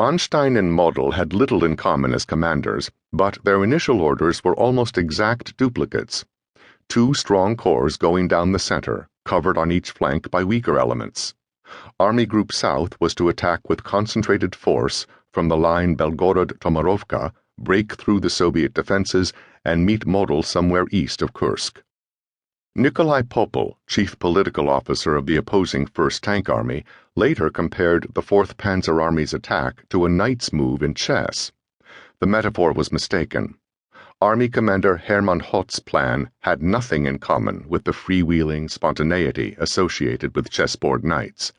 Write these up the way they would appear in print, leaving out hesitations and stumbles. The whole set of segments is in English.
Manstein and Model had little in common as commanders, but their initial orders were almost exact duplicates. 2 strong corps going down the center, covered on each flank by weaker elements. Army Group South was to attack with concentrated force from the line Belgorod-Tomarovka, break through the Soviet defenses, and meet Model somewhere east of Kursk. Nikolai Popel, chief political officer of the opposing 1st Tank Army, later compared the 4th Panzer Army's attack to a knight's move in chess. The metaphor was mistaken. Army Commander Hermann Hoth's plan had nothing in common with the freewheeling spontaneity associated with chessboard knights.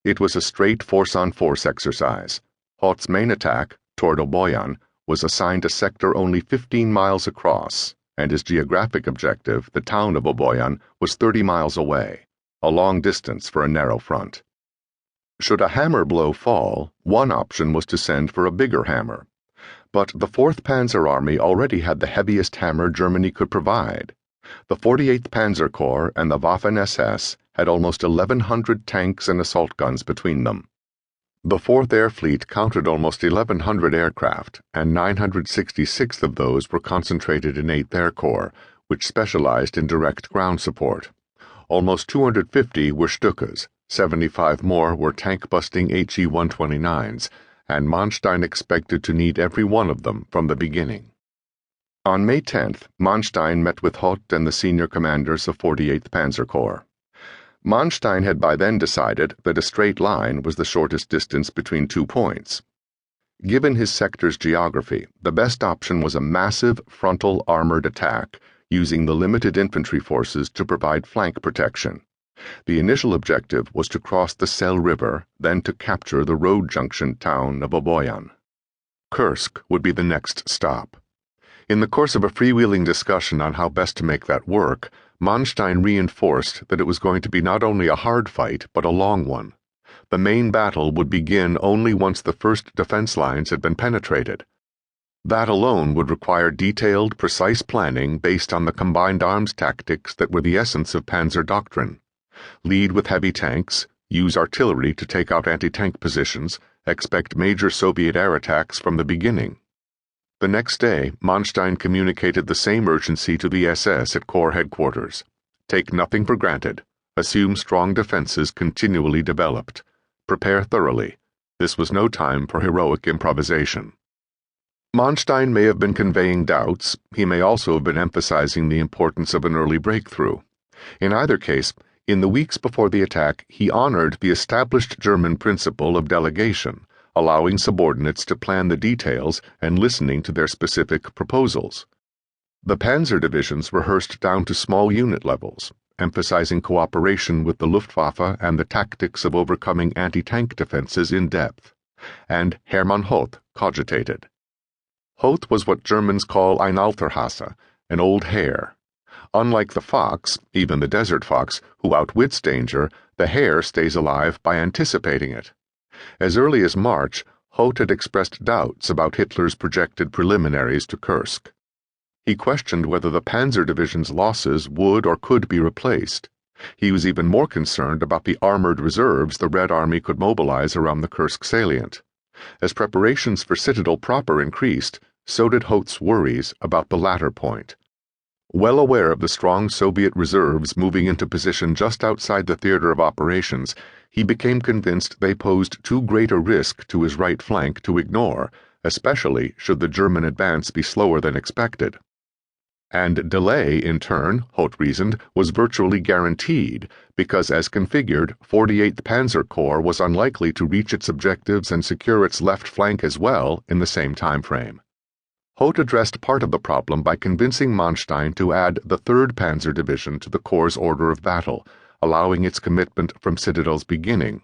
It was a straight force-on-force exercise. Hoth's main attack, toward Oboyan, was assigned a sector only 15 miles across, and his geographic objective, the town of Oboyan, was 30 miles away, a long distance for a narrow front. Should a hammer blow fall, one option was to send for a bigger hammer. But the 4th Panzer Army already had the heaviest hammer Germany could provide. The 48th Panzer Corps and the Waffen-SS had almost 1,100 tanks and assault guns between them. The 4th Air Fleet counted almost 1,100 aircraft, and 966 of those were concentrated in 8th Air Corps, which specialized in direct ground support. Almost 250 were Stukas, 75 more were tank-busting HE-129s, and Manstein expected to need every one of them from the beginning. On May 10th, Manstein met with Hoth and the senior commanders of 48th Panzer Corps. Manstein had by then decided that a straight line was the shortest distance between 2 points. Given his sector's geography, the best option was a massive frontal armored attack, using the limited infantry forces to provide flank protection. The initial objective was to cross the Sel River, then to capture the road junction town of Oboyan. Kursk would be the next stop. In the course of a freewheeling discussion on how best to make that work, Manstein reinforced that it was going to be not only a hard fight, but a long one. The main battle would begin only once the first defense lines had been penetrated. That alone would require detailed, precise planning based on the combined arms tactics that were the essence of Panzer doctrine. Lead with heavy tanks, use artillery to take out anti-tank positions, expect major Soviet air attacks from the beginning. The next day, Manstein communicated the same urgency to the SS at Corps headquarters. Take nothing for granted. Assume strong defenses continually developed. Prepare thoroughly. This was no time for heroic improvisation. Manstein may have been conveying doubts. He may also have been emphasizing the importance of an early breakthrough. In either case, in the weeks before the attack, he honored the established German principle of delegation, allowing subordinates to plan the details and listening to their specific proposals. The panzer divisions rehearsed down to small unit levels, emphasizing cooperation with the Luftwaffe and the tactics of overcoming anti-tank defenses in depth. And Hermann Hoth cogitated. Hoth was what Germans call ein alter Hase, an old hare. Unlike the fox, even the desert fox, who outwits danger, the hare stays alive by anticipating it. As early as March, Hoth had expressed doubts about Hitler's projected preliminaries to Kursk. He questioned whether the Panzer Division's losses would or could be replaced. He was even more concerned about the armored reserves the Red Army could mobilize around the Kursk salient. As preparations for Citadel proper increased, so did Hoth's worries about the latter point. Well aware of the strong Soviet reserves moving into position just outside the theater of operations, he became convinced they posed too great a risk to his right flank to ignore, especially should the German advance be slower than expected. And delay, in turn, Hoth reasoned, was virtually guaranteed, because as configured, 48th Panzer Corps was unlikely to reach its objectives and secure its left flank as well in the same time frame. Hoth addressed part of the problem by convincing Manstein to add the 3rd Panzer Division to the Corps' order of battle, allowing its commitment from Citadel's beginning.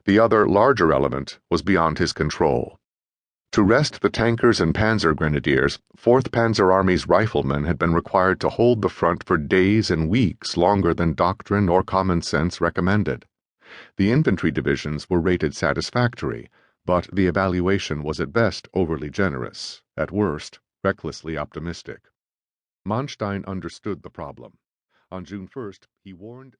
The other, larger element was beyond his control. To rest the tankers and panzer grenadiers, 4th Panzer Army's riflemen had been required to hold the front for days and weeks longer than doctrine or common sense recommended. The infantry divisions were rated satisfactory, but the evaluation was at best overly generous, at worst recklessly optimistic. Manstein understood the problem. On June 1st, he warned